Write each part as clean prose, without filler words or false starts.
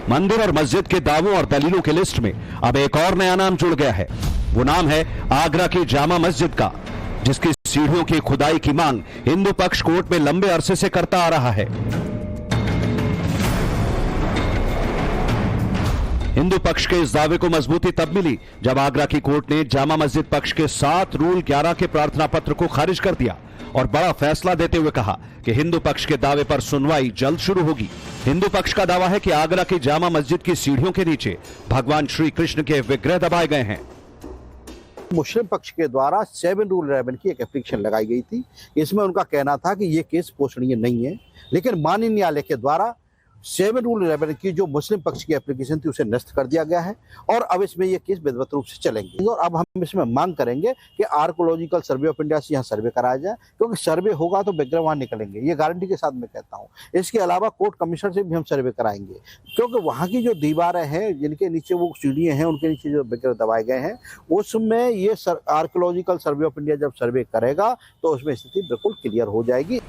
मंदिर और मस्जिद के दावों और दलीलों की लिस्ट में अब एक और नया नाम जुड़ गया है। वो नाम है आगरा की जामा मस्जिद का, जिसकी सीढ़ियों की खुदाई की मांग हिंदू पक्ष कोर्ट में लंबे अरसे से करता आ रहा है। हिंदू पक्ष के इस दावे को मजबूती तब मिली जब आगरा की कोर्ट ने जामा मस्जिद पक्ष के 7 रूल 11 के प्रार्थना पत्र को खारिज कर दिया और बड़ा फैसला देते हुए कहा कि हिंदू पक्ष के दावे पर सुनवाई जल्द शुरू होगी। हिंदू पक्ष का दावा है कि आगरा की जामा मस्जिद की सीढ़ियों के नीचे भगवान श्री कृष्ण के विग्रह दबाए गए हैं। मुस्लिम पक्ष के द्वारा 7 रूल 11 की एक एप्लीकेशन लगाई गई थी। इसमें उनका कहना था कि ये केस पोषणीय नहीं है, लेकिन माननीय न्यायालय के द्वारा 7 रूल 11 की जो मुस्लिम पक्ष की एप्लीकेशन थी उसे निरस्त कर दिया गया है और अब इसमें ये केस विधिवत रूप से चलेंगे। और अब हम इसमें मांग करेंगे कि आर्कोलॉजिकल सर्वे ऑफ इंडिया से यहाँ सर्वे कराया जाए, क्योंकि सर्वे होगा तो विग्रह वहाँ निकलेंगे, ये गारंटी के साथ मैं कहता हूँ। इसके अलावा कोर्ट कमिश्नर से भी हम सर्वे कराएंगे, क्योंकि वहाँ की जो दीवारें हैं जिनके नीचे वो सीढ़ियाँ हैं उनके नीचे जो विग्रह दबाए गए हैं, उसमें ये आर्कोलॉजिकल सर्वे ऑफ इंडिया जब सर्वे करेगा तो उसमें स्थिति बिल्कुल क्लियर हो जाएगी।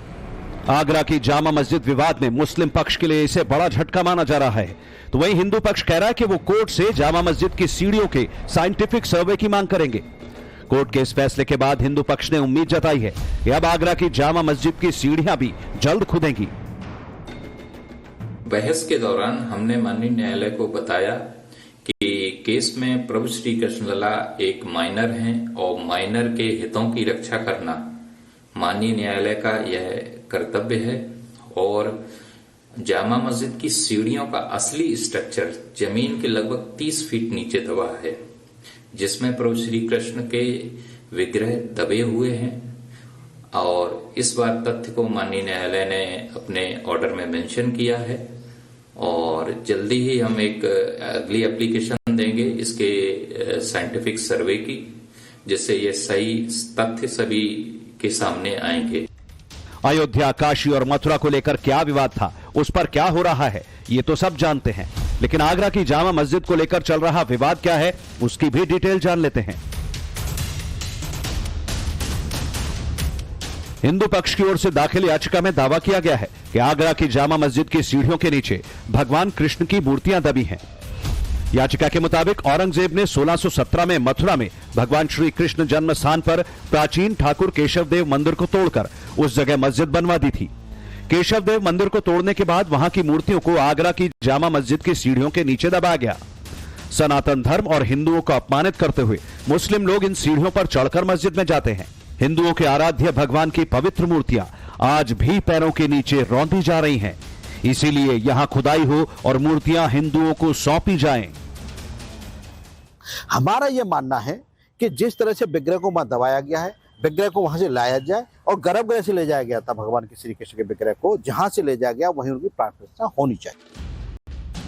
आगरा की जामा मस्जिद विवाद में मुस्लिम पक्ष के लिए इसे बड़ा झटका माना जा रहा है, तो वहीं हिंदू पक्ष कह रहा है कि वो कोर्ट से जामा मस्जिद की सीढ़ियों के साइंटिफिक सर्वे की मांग करेंगे। कोर्ट के इस फैसले के बाद हिंदू पक्ष ने उम्मीद जताई है कि अब आगरा की जामा मस्जिद की सीढ़ियां भी जल्द खुदेंगी। बहस के दौरान हमने माननीय न्यायालय को बताया कि केस में प्रभु श्री कृष्ण लला एक माइनर हैं और माइनर के हितों की रक्षा करना माननीय न्यायालय का यह कर्तव्य है और जामा मस्जिद की सीढ़ियों का असली स्ट्रक्चर जमीन के लगभग 30 फीट नीचे दबा है, जिसमें प्रभु श्री कृष्ण के विग्रह दबे हुए हैं और इस बात तथ्य को माननीय न्यायालय ने अपने ऑर्डर में मेंशन किया है और जल्दी ही हम एक अगली एप्लीकेशन देंगे इसके साइंटिफिक सर्वे की, जिससे ये सही तथ्य सभी के सामने आएंगे। अयोध्या, काशी और मथुरा को लेकर क्या विवाद था, उस पर क्या हो रहा है, ये तो सब जानते हैं, लेकिन आगरा की जामा मस्जिद को लेकर चल रहा विवाद क्या है उसकी भी डिटेल जान लेते हैं। हिंदू पक्ष की ओर से दाखिल याचिका में दावा किया गया है कि आगरा की जामा मस्जिद की सीढ़ियों के नीचे भगवान कृष्ण की मूर्तियां दबी हैं। याचिका के मुताबिक औरंगजेब ने 1617 में मथुरा में भगवान श्री कृष्ण जन्म स्थान पर प्राचीन ठाकुर केशवदेव मंदिर को तोड़कर उस जगह मस्जिद बनवा दी थी। केशवदेव मंदिर को तोड़ने के बाद वहां की मूर्तियों को आगरा की जामा मस्जिद की सीढ़ियों के नीचे दबाया गया। सनातन धर्म और हिंदुओं को अपमानित करते हुए मुस्लिम लोग इन सीढ़ियों पर चढ़कर मस्जिद में जाते हैं। हिंदुओं के आराध्य भगवान की पवित्र मूर्तियां आज भी पैरों के नीचे रौंदी जा रही हैं। इसीलिए यहां खुदाई हो और मूर्तियां हिंदुओं को सौंपी जाएं। हमारा यह मानना है कि जिस तरह से विग्रह को वहां दबाया गया है, विग्रह को वहां से लाया जाए और गर्भगृह से ले जाया गया था भगवान के श्री कृष्ण के विग्रह को, जहां से ले जाया गया वहीं उनकी प्राण प्रतिष्ठा होनी चाहिए।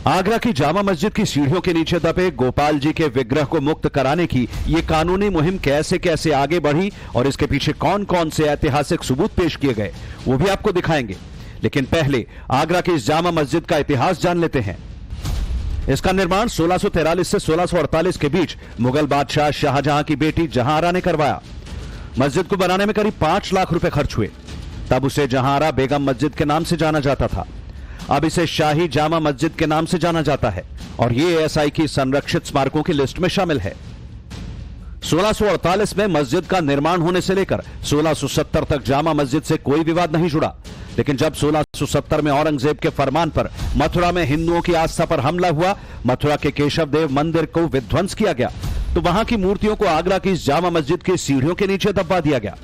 आगरा की जामा मस्जिद की सीढ़ियों के नीचे दबे गोपाल जी के विग्रह को मुक्त कराने की ये कानूनी मुहिम कैसे कैसे आगे बढ़ी और इसके पीछे कौन कौन से ऐतिहासिक सबूत पेश किए गए वो भी आपको दिखाएंगे। लेकिन पहले आगरा की इस जामा मस्जिद का इतिहास जान लेते हैं। इसका निर्माण 1643 से 1648 के बीच मुगल बादशाह शाहजहां की बेटी जहांआरा ने करवाया। मस्जिद को बनाने में करीब 5 लाख रुपए खर्च हुए। तब उसे जहांआरा बेगम मस्जिद के नाम से जाना जाता था। अब इसे शाही जामा मस्जिद के नाम से जाना जाता है और ये एएसआई की संरक्षित स्मारकों की लिस्ट में शामिल है। 1648 में मस्जिद का निर्माण होने से लेकर 1670 तक जामा मस्जिद से कोई विवाद नहीं जुड़ा, लेकिन जब 1670 में औरंगजेब के फरमान पर मथुरा में हिंदुओं की आस्था पर हमला हुआ, मथुरा के केशवदेव मंदिर को विध्वंस किया गया, तो वहां की मूर्तियों को आगरा की जामा मस्जिद की सीढ़ियों के नीचे दबा दिया गया।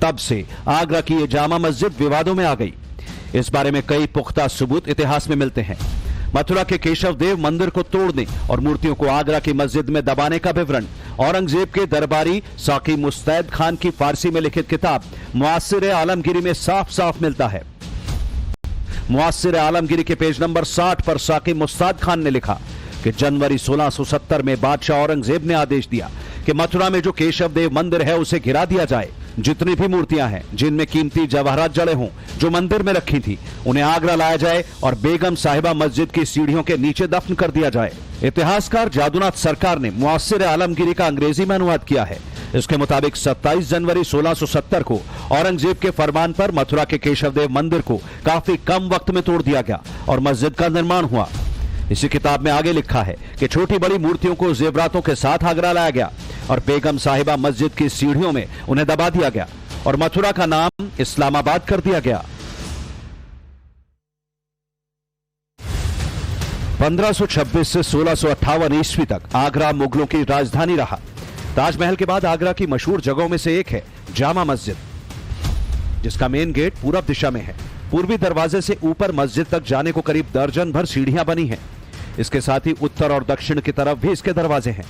तब से आगरा की यह जामा मस्जिद विवादों में आ गई। इस बारे में कई पुख्ता सबूत इतिहास में मिलते हैं। मथुरा के केशवदेव मंदिर को तोड़ने और मूर्तियों को आगरा की मस्जिद में दबाने का विवरण औरंगजेब के दरबारी साकी मुस्तैद खान की फारसी में लिखित किताब मुआस्सिर आलमगीरी में साफ साफ मिलता है। मुआस्सिर आलमगीरी के पेज नंबर 60 पर साकी मुस्तैद खान ने लिखा कि जनवरी 1670 में बादशाह औरंगजेब ने आदेश दिया कि मथुरा में जो केशवदेव मंदिर है उसे गिरा दिया जाए। जितनी भी मूर्तियां हैं जिनमें कीमती जवाहरात जड़े हों जो मंदिर में रखी थी, उन्हें आगरा लाया जाए और बेगम साहिबा मस्जिद की सीढ़ियों के नीचे दफन कर दिया जाए। इतिहासकार जादूनाथ सरकार ने मुआस्सिर आलमगीरी का अंग्रेजी में अनुवाद किया है। इसके मुताबिक 27 जनवरी 1670 को औरंगजेब के फरमान पर मथुरा के केशवदेव मंदिर को काफी कम वक्त में तोड़ दिया गया और मस्जिद का निर्माण हुआ। इसी किताब में आगे लिखा है कि छोटी बड़ी मूर्तियों को जेवरातों के साथ आगरा लाया गया और बेगम साहिबा मस्जिद की सीढ़ियों में उन्हें दबा दिया गया और मथुरा का नाम इस्लामाबाद कर दिया गया। 1526 से 1658 ईस्वी तक आगरा मुगलों की राजधानी रहा। ताजमहल के बाद आगरा की मशहूर जगहों में से एक है जामा मस्जिद, जिसका मेन गेट पूरब दिशा में है। पूर्वी दरवाजे से ऊपर मस्जिद तक जाने को करीब दर्जन भर सीढ़ियां बनी हैं। इसके साथ ही उत्तर और दक्षिण की तरफ भी इसके दरवाजे हैं।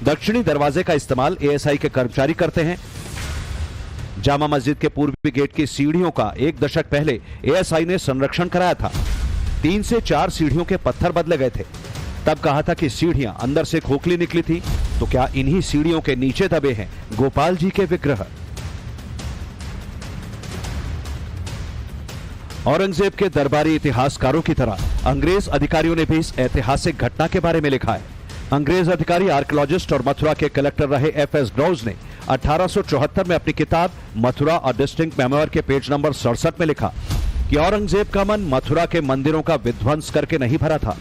दक्षिणी दरवाजे का इस्तेमाल एएसआई के कर्मचारी करते हैं। जामा मस्जिद के पूर्वी गेट की सीढ़ियों का 1 दशक पहले एएसआई ने संरक्षण कराया था। 3 से 4 सीढ़ियों के पत्थर बदले गए थे। तब कहा था कि सीढ़ियां अंदर से खोखली निकली थी, तो क्या इन्हीं सीढ़ियों के नीचे दबे हैं गोपाल जी के विग्रह। औरंगजेब के दरबारी इतिहासकारों की तरह अंग्रेज अधिकारियों ने भी इस ऐतिहासिक घटना के बारे में लिखा है। अंग्रेज अधिकारी, आर्कियोलॉजिस्ट और मथुरा के कलेक्टर रहे एफएस डॉज ने 1874 में अपनी किताब मथुरा और डिस्टिंक्ट मेमोयर के पेज नंबर 67 में लिखा कि औरंगजेब का मन मथुरा के मंदिरों का विध्वंस करके नहीं भरा था,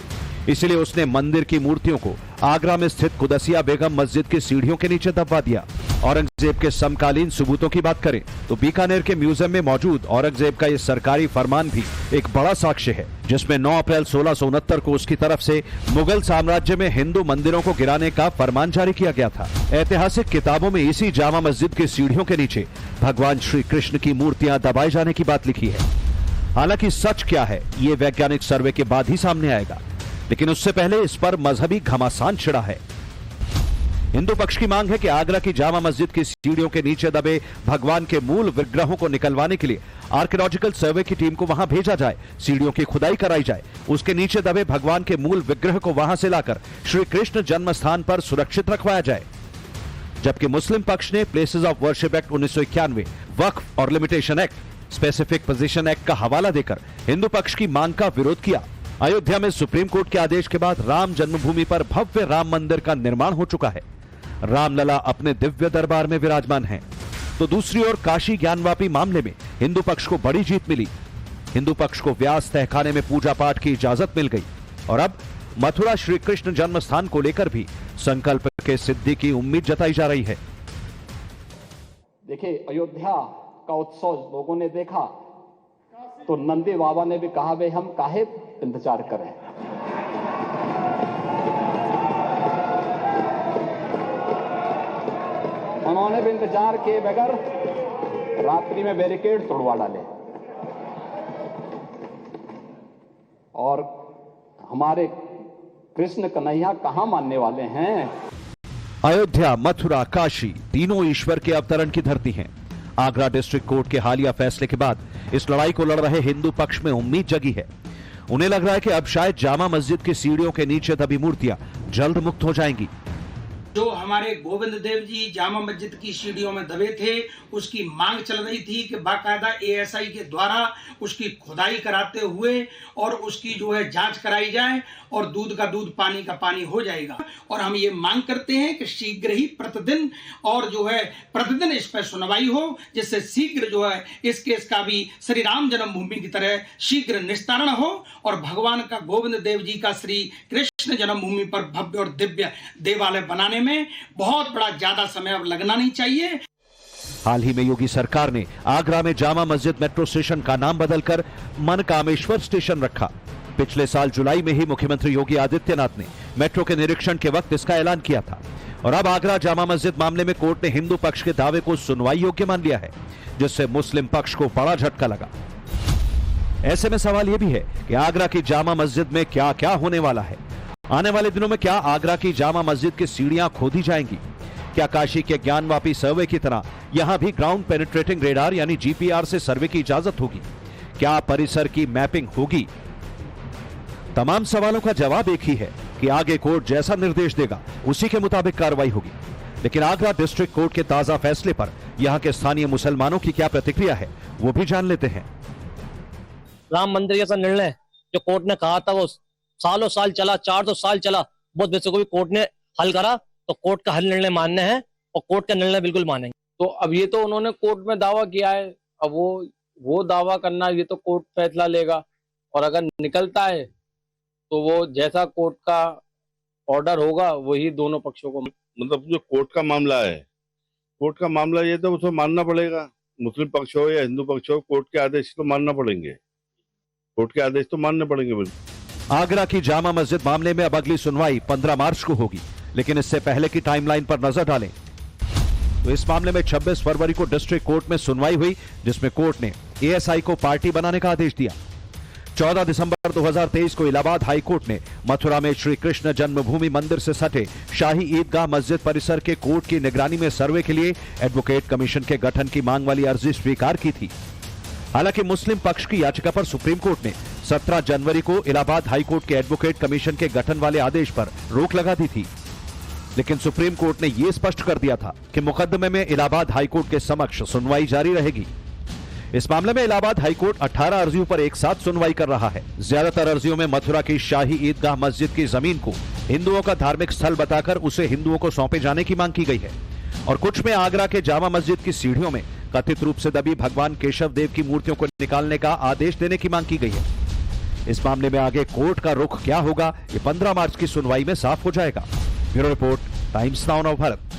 इसलिए उसने मंदिर की मूर्तियों को आगरा में स्थित कुदसिया बेगम मस्जिद की सीढ़ियों के नीचे दबा दिया। औरंगजेब के समकालीन सबूतों की बात करें तो बीकानेर के म्यूजियम में मौजूद औरंगजेब का यह सरकारी फरमान भी एक बड़ा साक्ष्य है, जिसमें 9 अप्रैल 1669 को उसकी तरफ से मुगल साम्राज्य में हिंदू मंदिरों को गिराने का फरमान जारी किया गया था। ऐतिहासिक किताबों में इसी जामा मस्जिद की सीढ़ियों के नीचे भगवान श्री कृष्ण की मूर्तियां दबाए जाने की बात लिखी है। हालांकि सच क्या है ये वैज्ञानिक सर्वे के बाद ही सामने आएगा, लेकिन उससे पहले इस पर मजहबी घमासान छिड़ा है। हिंदू पक्ष की मांग है कि आगरा की जामा मस्जिद की सीढ़ियों के नीचे दबे भगवान के मूल विग्रहों को निकलवाने के लिए आर्कियोलॉजिकल सर्वे की टीम को वहां भेजा जाए, सीढ़ियों की खुदाई कराई जाए, उसके नीचे दबे भगवान के मूल विग्रह को वहां से लाकर श्री कृष्ण जन्म स्थान पर सुरक्षित रखवाया जाए। जबकि मुस्लिम पक्ष ने प्लेसेस ऑफ वर्शिप एक्ट 1991, वक्फ और limitation act, specific position act का हवाला देकर हिंदू पक्ष की मांग का विरोध किया। अयोध्या में सुप्रीम कोर्ट के आदेश के बाद राम जन्मभूमि पर भव्य राम मंदिर का निर्माण हो चुका है। रामलला अपने दिव्य दरबार में विराजमान हैं। तो दूसरी ओर काशी ज्ञानवापी मामले में हिंदू पक्ष को बड़ी जीत मिली। हिंदू पक्ष को व्यास तहखाने में पूजा पाठ की इजाजत मिल गई और अब मथुरा श्री कृष्ण जन्म स्थान को लेकर भी संकल्प के सिद्धि की उम्मीद जताई जा रही है। देखिए, अयोध्या का उत्सव लोगों ने देखा तो नंदी बाबा ने भी कहा, भाई हम काहे इंतजार करें। उन्होंने भी इंतजार किए बगैर रात्रि में बैरिकेड तोड़वा डाले और हमारे कृष्ण कन्हैया कहां मानने वाले हैं। अयोध्या, मथुरा, काशी तीनों ईश्वर के अवतरण की धरती हैं। आगरा डिस्ट्रिक्ट कोर्ट के हालिया फैसले के बाद इस लड़ाई को लड़ रहे हिंदू पक्ष में उम्मीद जगी है। उन्हें लग रहा है कि अब शायद जामा मस्जिद की सीढ़ियों के नीचे दबी मूर्तियां जल्द मुक्त हो जाएंगी। जो हमारे गोविंद देव जी जामा मस्जिद की सीढ़ियों में दबे थे, उसकी मांग चल रही थी कि बाकायदा एएसआई के द्वारा उसकी खुदाई कराते हुए और उसकी जो है जांच कराई जाए और दूध का दूध पानी का पानी हो जाएगा। और हम ये मांग करते हैं कि शीघ्र ही प्रतिदिन और जो है प्रतिदिन इस पर सुनवाई हो, जिससे शीघ्र जो है इस केस का भी श्री राम जन्मभूमि की तरह शीघ्र निस्तारण हो और भगवान का गोविंद देव जी का श्री कृष्ण जन्मभूमि पर भव्य और दिव्य देवालय बनाने में बहुत बड़ा ज्यादा समय अब लगना नहीं चाहिए। हाल ही में योगी सरकार ने आगरा में जामा मस्जिद मेट्रो स्टेशन का नाम बदलकर मनकामेश्वर स्टेशन रखा। पिछले साल जुलाई में ही मुख्यमंत्री योगी आदित्यनाथ ने मेट्रो के निरीक्षण के वक्त इसका ऐलान किया था और अब आगरा जामा मस्जिद मामले में कोर्ट ने हिंदू पक्ष के दावे को सुनवाई योग्य मान लिया है, जिससे मुस्लिम पक्ष को बड़ा झटका लगा। ऐसे में सवाल यह भी है कि आगरा की जामा मस्जिद में क्या क्या होने वाला है। आने वाले दिनों में क्या आगरा की जामा मस्जिद की सीढ़ियां खोदी जाएंगी? क्या काशी के ज्ञानवापी सर्वे की तरह यहां भी ग्राउंड पेनिट्रेटिंग रेडार यानी जीपीआर से सर्वे की इजाजत होगी? क्या परिसर की मैपिंग होगी? तमाम सवालों का जवाब एक ही है कि आगे कोर्ट जैसा निर्देश देगा उसी के मुताबिक कार्रवाई होगी। लेकिन आगरा डिस्ट्रिक्ट कोर्ट के ताजा फैसले पर यहां के स्थानीय मुसलमानों की क्या प्रतिक्रिया है, वो भी जान लेते हैं। राम मंदिर जैसा निर्णय जो कोर्ट ने कहा था वो सालों साल चला, 400 साल चला, बहुत वैसे को भी कोर्ट ने हल करा, तो कोर्ट का हल निर्णय मानने हैं और कोर्ट का निर्णय बिल्कुल मानेंगे। तो अब ये तो उन्होंने कोर्ट में दावा किया है, अब वो दावा करना ये तो कोर्ट फैसला लेगा और अगर निकलता है तो वो जैसा कोर्ट का ऑर्डर होगा वही दोनों पक्षों को, मतलब जो कोर्ट का मामला है, कोर्ट का मामला ये तो उसको मानना पड़ेगा। मुस्लिम पक्ष हो या हिंदू पक्ष हो, कोर्ट के आदेश तो मानना पड़ेंगे, कोर्ट के आदेश तो मानने पड़ेंगे। बिल्कुल। आगरा की जामा मस्जिद मामले में अब अगली सुनवाई 15 मार्च को होगी, लेकिन इससे पहले की टाइमलाइन पर नजर डालें तो इस मामले में 26 फरवरी को डिस्ट्रिक्ट कोर्ट में सुनवाई हुई, जिसमें कोर्ट ने एएसआई को पार्टी बनाने का आदेश दिया। 14 दिसंबर 2023 को इलाहाबाद हाई कोर्ट ने मथुरा में श्री कृष्ण जन्मभूमि मंदिर से सटे शाही ईदगाह मस्जिद परिसर के कोर्ट की निगरानी में सर्वे के लिए एडवोकेट कमीशन के गठन की मांग वाली अर्जी स्वीकार की थी। हालांकि मुस्लिम पक्ष की याचिका पर सुप्रीम कोर्ट ने 17 जनवरी को इलाहाबाद हाई कोर्ट के एडवोकेट कमीशन के गठन वाले आदेश पर रोक लगा दी थी, लेकिन सुप्रीम कोर्ट ने यह स्पष्ट कर दिया था कि मुकदमे में इलाहाबाद हाई कोर्ट के समक्ष सुनवाई जारी रहेगी। इस मामले में इलाहाबाद हाई कोर्ट 18 अर्जियों पर एक साथ सुनवाई कर रहा है। ज्यादातर अर्जियों में मथुरा की शाही ईदगाह मस्जिद की जमीन को हिंदुओं का धार्मिक स्थल बताकर उसे हिंदुओं को सौंपे जाने की मांग की गई है, और कुछ में आगरा के जामा मस्जिद की सीढ़ियों में कथित रूप से दबी भगवान केशव देव की मूर्तियों को निकालने का आदेश देने की मांग की गई है। इस मामले में आगे कोर्ट का रुख क्या होगा, ये 15 मार्च की सुनवाई में साफ हो जाएगा। ब्यूरो रिपोर्ट, टाइम्स नाउ नव भारत।